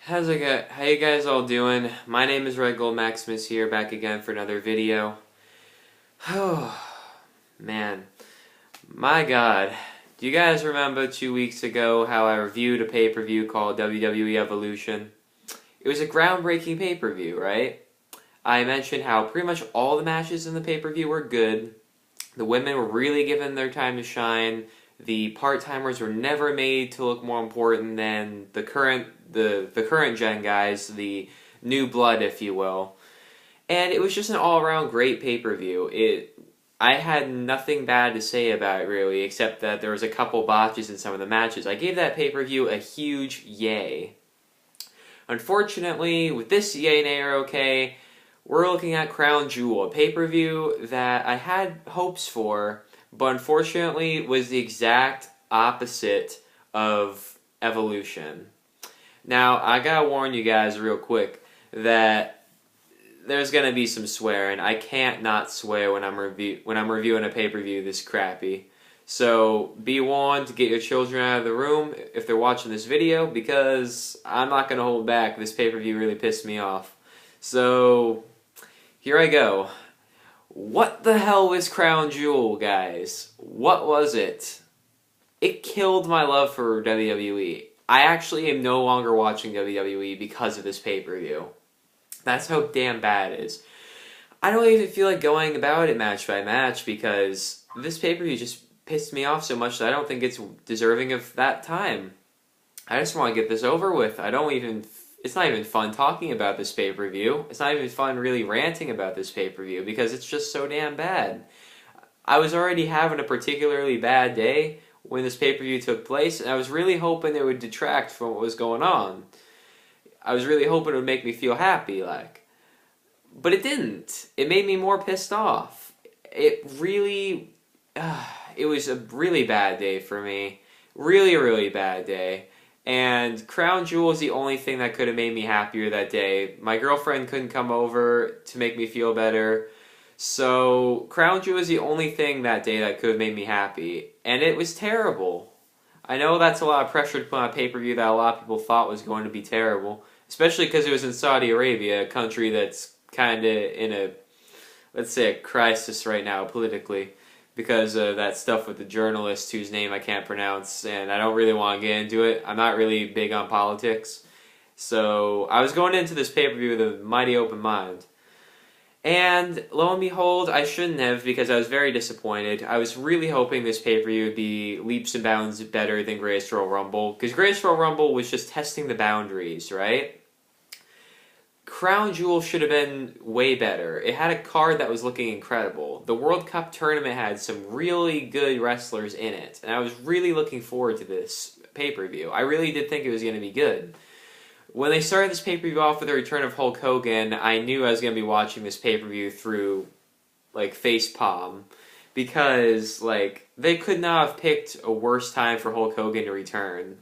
How you guys all doing? My name is Red Gold Maximus here, back again for another video. Oh, man. My God. Do you guys remember 2 weeks ago how I reviewed a pay-per-view called WWE Evolution? It was a groundbreaking pay-per-view, right? I mentioned how pretty much all the matches in the pay-per-view were good. The women were really given their time to shine. The part-timers were never made to look more important than the current gen guys, the new blood, if you will. And it was just an all-around great pay-per-view. I had nothing bad to say about it, really, except that there was a couple botches in some of the matches. I gave that pay-per-view a huge yay. Unfortunately, with this yay and nay okay, we're looking at Crown Jewel, a pay-per-view that I had hopes for, but unfortunately was the exact opposite of Evolution. Now, I gotta warn you guys real quick that there's gonna be some swearing. I can't not swear when I'm reviewing a pay-per-view this crappy. So be warned to get your children out of the room if they're watching this video, because I'm not gonna hold back. This pay-per-view really pissed me off. So here I go. What the hell was Crown Jewel, guys? What was it? It killed my love for WWE. I actually am no longer watching WWE because of this pay-per-view. That's how damn bad it is. I don't even feel like going about it match by match because this pay-per-view just pissed me off so much that I don't think it's deserving of that time. I just want to get this over with. It's not even fun talking about this pay-per-view. It's not even fun really ranting about this pay-per-view because it's just so damn bad. I was already having a particularly bad day when this pay-per-view took place, and I was really hoping it would detract from what was going on. I was really hoping it would make me feel happy, but it didn't. It made me more pissed off. It was a really bad day for me. Really, really bad day. And Crown Jewel is the only thing that could have made me happier that day. My girlfriend couldn't come over to make me feel better. So, Crown Jewel is the only thing that day that could have made me happy. And it was terrible. I know that's a lot of pressure to put on a pay-per-view that a lot of people thought was going to be terrible. Especially because it was in Saudi Arabia, a country that's kind of in a, let's say, a crisis right now politically. Because of that stuff with the journalist whose name I can't pronounce. And I don't really want to get into it. I'm not really big on politics. So, I was going into this pay-per-view with a mighty open mind. And lo and behold, I shouldn't have because I was very disappointed. I was really hoping this pay-per-view would be leaps and bounds better than Greatest Royal Rumble. Because Greatest Royal Rumble was just testing the boundaries, right? Crown Jewel should have been way better. It had a card that was looking incredible. The World Cup tournament had some really good wrestlers in it. And I was really looking forward to this pay-per-view. I really did think it was going to be good. When they started this pay-per-view off with the return of Hulk Hogan, I knew I was going to be watching this pay-per-view through, facepalm. Because, they could not have picked a worse time for Hulk Hogan to return.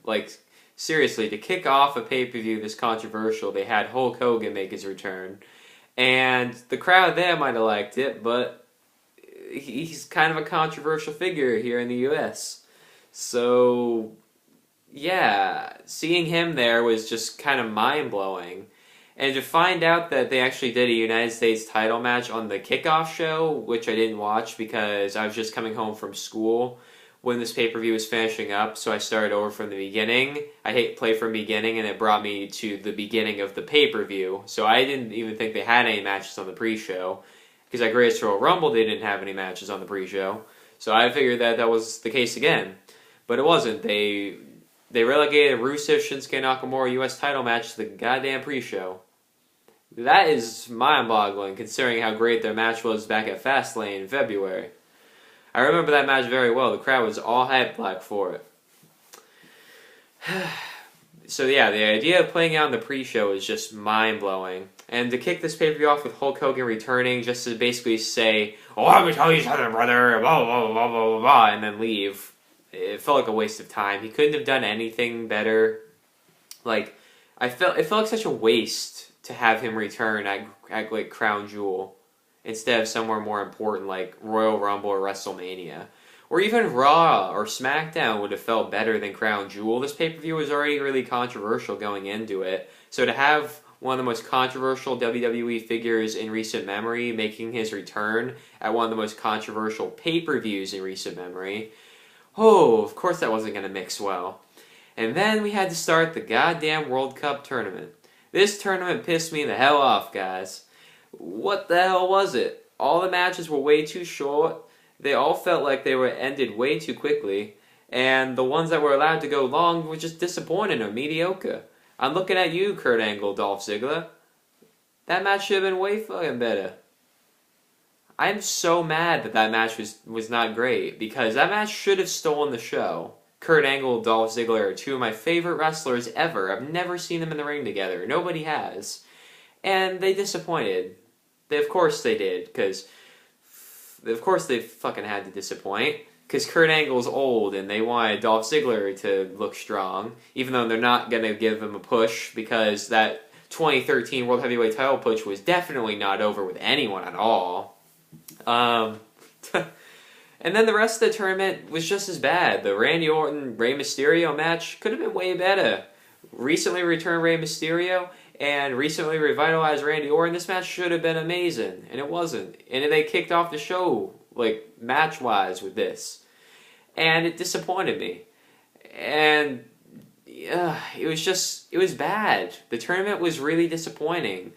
Seriously, to kick off a pay-per-view this controversial, they had Hulk Hogan make his return. And the crowd there might have liked it, but he's kind of a controversial figure here in the US. So, yeah, seeing him there was just kind of mind-blowing. And to find out that they actually did a United States title match on the kickoff show, which I didn't watch because I was just coming home from school when this pay-per-view was finishing up, so I started over from the beginning. I hate play from beginning, and it brought me to the beginning of the pay-per-view. So I didn't even think they had any matches on the pre-show. Because at Greatest Royal Rumble, they didn't have any matches on the pre-show. So I figured that was the case again. But it wasn't. They relegated Rusev Shinsuke Nakamura US title match to the goddamn pre-show. That is mind-boggling, considering how great their match was back at Fastlane in February. I remember that match very well. The crowd was all hyped black for it. So yeah, the idea of playing out in the pre-show is just mind-blowing. And to kick this pay-per-view off with Hulk Hogan returning just to basically say, "Oh, let me tell you something, brother," blah, blah, blah, blah, blah, blah, and then leave. It felt like a waste of time. He couldn't have done anything better. It felt like such a waste to have him return at Crown Jewel instead of somewhere more important like Royal Rumble or WrestleMania. or even Raw or SmackDown would have felt better than Crown Jewel. This pay-per-view was already really controversial going into it. So to have one of the most controversial WWE figures in recent memory making his return at one of the most controversial pay-per-views in recent memory, oh, of course that wasn't going to mix well. And then we had to start the goddamn World Cup tournament. This tournament pissed me the hell off, guys. What the hell was it? All the matches were way too short. They all felt like they were ended way too quickly. And the ones that were allowed to go long were just disappointing or mediocre. I'm looking at you, Kurt Angle, Dolph Ziggler. That match should have been way fucking better. I'm so mad that that match was not great, because that match should have stolen the show. Kurt Angle and Dolph Ziggler are two of my favorite wrestlers ever. I've never seen them in the ring together. Nobody has. And they disappointed. Of course they did, because of course they fucking had to disappoint. Because Kurt Angle's old, and they wanted Dolph Ziggler to look strong, even though they're not going to give him a push, because that 2013 World Heavyweight title push was definitely not over with anyone at all. And then the rest of the tournament was just as bad. The Randy Orton-Rey Mysterio match could have been way better. Recently returned Rey Mysterio and recently revitalized Randy Orton. This match should have been amazing, and it wasn't. And they kicked off the show, like, match-wise with this. And it disappointed me. And it was bad. The tournament was really disappointing.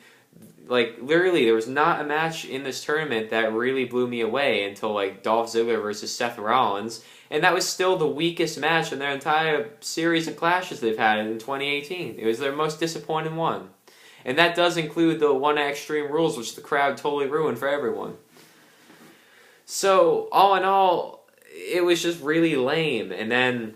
Like, literally, there was not a match in this tournament that really blew me away until, like, Dolph Ziggler versus Seth Rollins. And that was still the weakest match in their entire series of clashes they've had in 2018. It was their most disappointing one. And that does include the one at Extreme Rules, which the crowd totally ruined for everyone. So, all in all, it was just really lame. And then,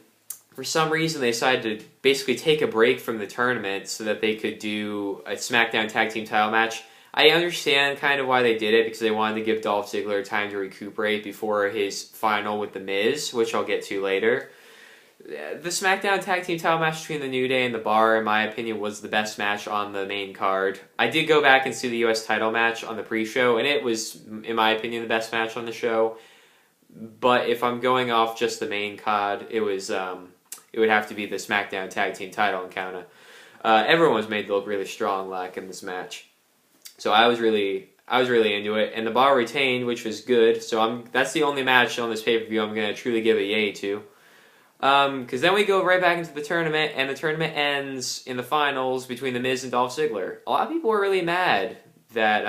for some reason, they decided to basically take a break from the tournament so that they could do a SmackDown Tag Team title match. I understand kind of why they did it, because they wanted to give Dolph Ziggler time to recuperate before his final with The Miz, which I'll get to later. The SmackDown Tag Team title match between The New Day and The Bar, in my opinion, was the best match on the main card. I did go back and see the US title match on the pre-show, and it was, in my opinion, the best match on the show. But if I'm going off just the main card, it would have to be the SmackDown Tag Team title encounter. Everyone was made to look really strong, like, in this match. So I was really into it, and The Bar retained, which was good. So that's the only match on this pay-per-view I'm going to truly give a yay to. Because then we go right back into the tournament, and the tournament ends in the finals between The Miz and Dolph Ziggler. A lot of people were really mad that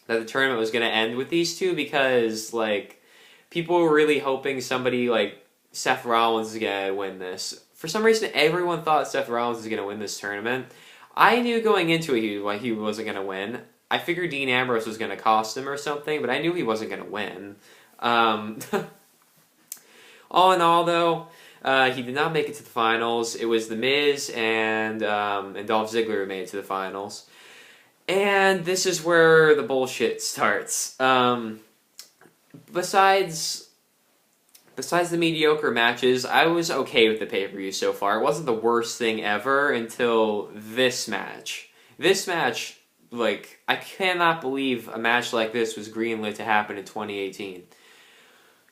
the tournament was going to end with these two, because, like, people were really hoping somebody like Seth Rollins is going to win this. For some reason, everyone thought Seth Rollins was going to win this tournament. I knew going into it he wasn't going to win. I figured Dean Ambrose was going to cost him or something, but I knew he wasn't going to win. All in all, though, he did not make it to the finals. It was The Miz and Dolph Ziggler who made it to the finals. And this is where the bullshit starts. Besides the mediocre matches, I was okay with the pay-per-view so far. It wasn't the worst thing ever until this match. This match, like, I cannot believe a match like this was greenlit to happen in 2018.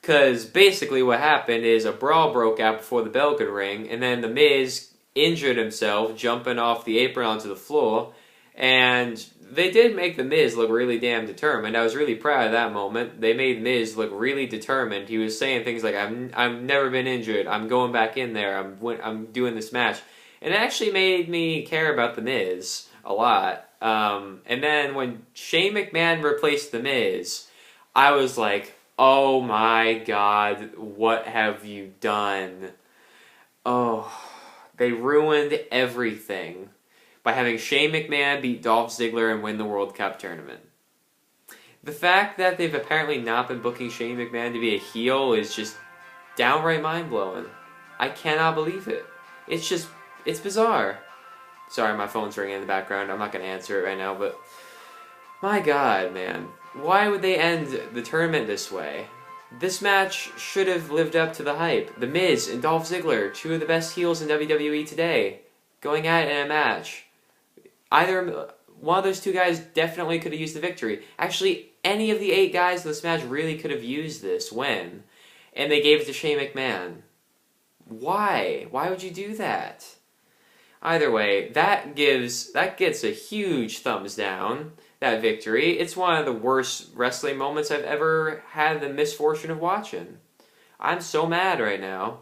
Because basically what happened is a brawl broke out before the bell could ring, and then The Miz injured himself jumping off the apron onto the floor, and they did make The Miz look really damn determined. I was really proud of that moment. They made Miz look really determined. He was saying things like, I've never been injured, I'm going back in there, I'm doing this match. And it actually made me care about The Miz a lot. And then when Shane McMahon replaced The Miz, I was like, oh my god, what have you done? Oh, they ruined everything by having Shane McMahon beat Dolph Ziggler and win the World Cup tournament. The fact that they've apparently not been booking Shane McMahon to be a heel is just downright mind-blowing. I cannot believe it. It's bizarre. Sorry, my phone's ringing in the background. I'm not going to answer it right now, but my god, man. Why would they end the tournament this way? This match should have lived up to the hype. The Miz and Dolph Ziggler, two of the best heels in WWE today, going at it in a match. Either one of those two guys definitely could have used the victory. Actually, any of the 8 guys in this match really could have used this win. and they gave it to Shane McMahon. Why? Why would you do that? Either way, that gets a huge thumbs down, that victory. It's one of the worst wrestling moments I've ever had the misfortune of watching. I'm so mad right now.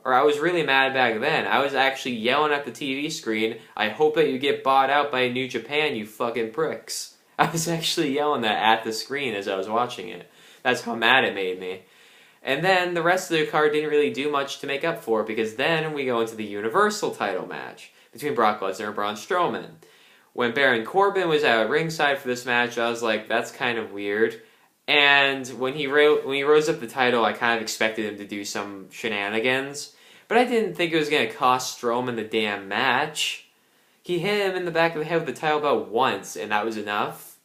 Or I was really mad back then. I was actually yelling at the TV screen, I hope that you get bought out by New Japan, you fucking pricks. I was actually yelling that at the screen as I was watching it. That's how mad it made me. And then the rest of the card didn't really do much to make up for it, because then we go into the Universal title match between Brock Lesnar and Braun Strowman. When Baron Corbin was at ringside for this match, I was like, that's kind of weird. And when he rose up the title, I kind of expected him to do some shenanigans. But I didn't think it was going to cost Strowman the damn match. He hit him in the back of the head with the title belt once, and that was enough.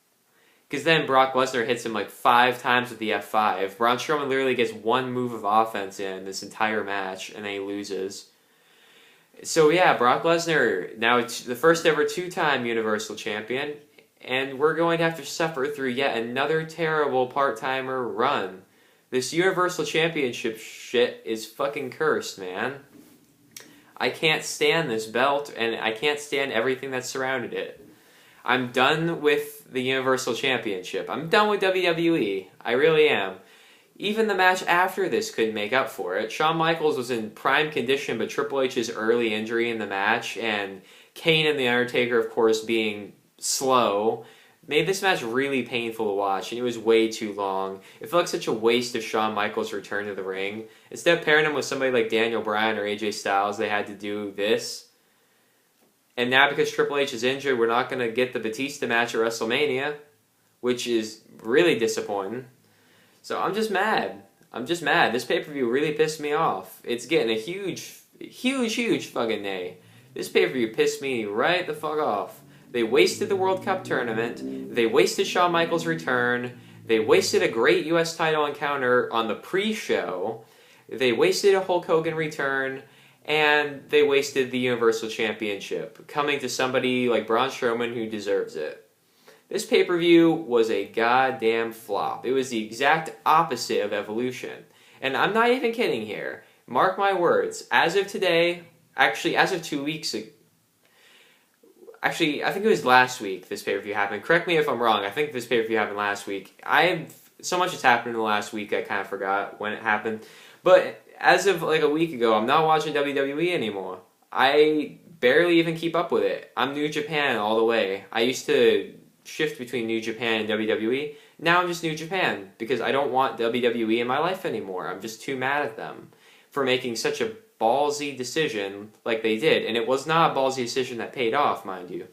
Because then Brock Lesnar hits him like 5 times with the F5. Braun Strowman literally gets one move of offense in this entire match, and then he loses. So yeah, Brock Lesnar, now it's the first ever 2-time Universal Champion, and we're going to have to suffer through yet another terrible part-timer run. This Universal Championship shit is fucking cursed, man. I can't stand this belt, and I can't stand everything that surrounded it. I'm done with the Universal Championship. I'm done with WWE. I really am. Even the match after this couldn't make up for it. Shawn Michaels was in prime condition, but Triple H's early injury in the match, and Kane and The Undertaker, of course, being slow, made this match really painful to watch, and it was way too long. It felt like such a waste of Shawn Michaels' return to the ring. Instead of pairing him with somebody like Daniel Bryan or AJ Styles, they had to do this. And now because Triple H is injured, we're not going to get the Batista match at WrestleMania, which is really disappointing. So I'm just mad. This pay-per-view really pissed me off. It's getting a huge fucking nay. This pay-per-view pissed me right the fuck off. They wasted the World Cup tournament. They wasted Shawn Michaels' return. They wasted a great U.S. title encounter on the pre-show. They wasted a Hulk Hogan return. And they wasted the Universal Championship, coming to somebody like Braun Strowman who deserves it. This pay-per-view was a goddamn flop. It was the exact opposite of Evolution. And I'm not even kidding here. Mark my words. As of today, actually as of 2 weeks ago, actually I think it was last week this pay-per-view happened. Correct me if I'm wrong. I think this pay-per-view happened last week. So much has happened in the last week I kind of forgot when it happened. But as of like a week ago, I'm not watching WWE anymore. I barely even keep up with it. I'm New Japan all the way. I used to shift between New Japan and WWE. Now I'm just New Japan because I don't want WWE in my life anymore. I'm just too mad at them for making such a ballsy decision like they did. And it was not a ballsy decision that paid off, mind you.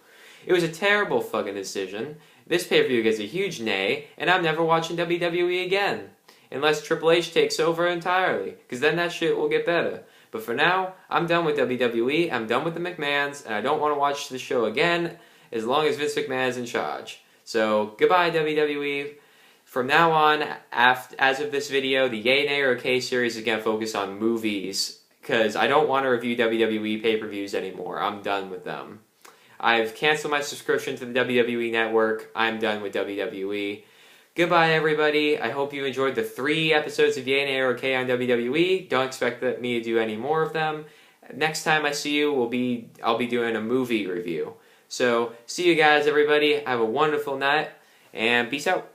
It was a terrible fucking decision. This pay-per-view gets a huge nay, and I'm never watching WWE again. Unless Triple H takes over entirely, because then that shit will get better. But for now, I'm done with WWE, I'm done with the McMahons, and I don't want to watch the show again as long as Vince McMahon is in charge. So, goodbye WWE. From now on, as of this video, the Yay, Nay, or Okay series is going to focus on movies, because I don't want to review WWE pay-per-views anymore. I'm done with them. I've canceled my subscription to the WWE Network. I'm done with WWE. Goodbye, everybody. I hope you enjoyed the 3 episodes of Yay, Nay, or Okay on WWE. Don't expect me to do any more of them. Next time I see you, I'll be doing a movie review. So, see you guys, everybody. Have a wonderful night, and peace out.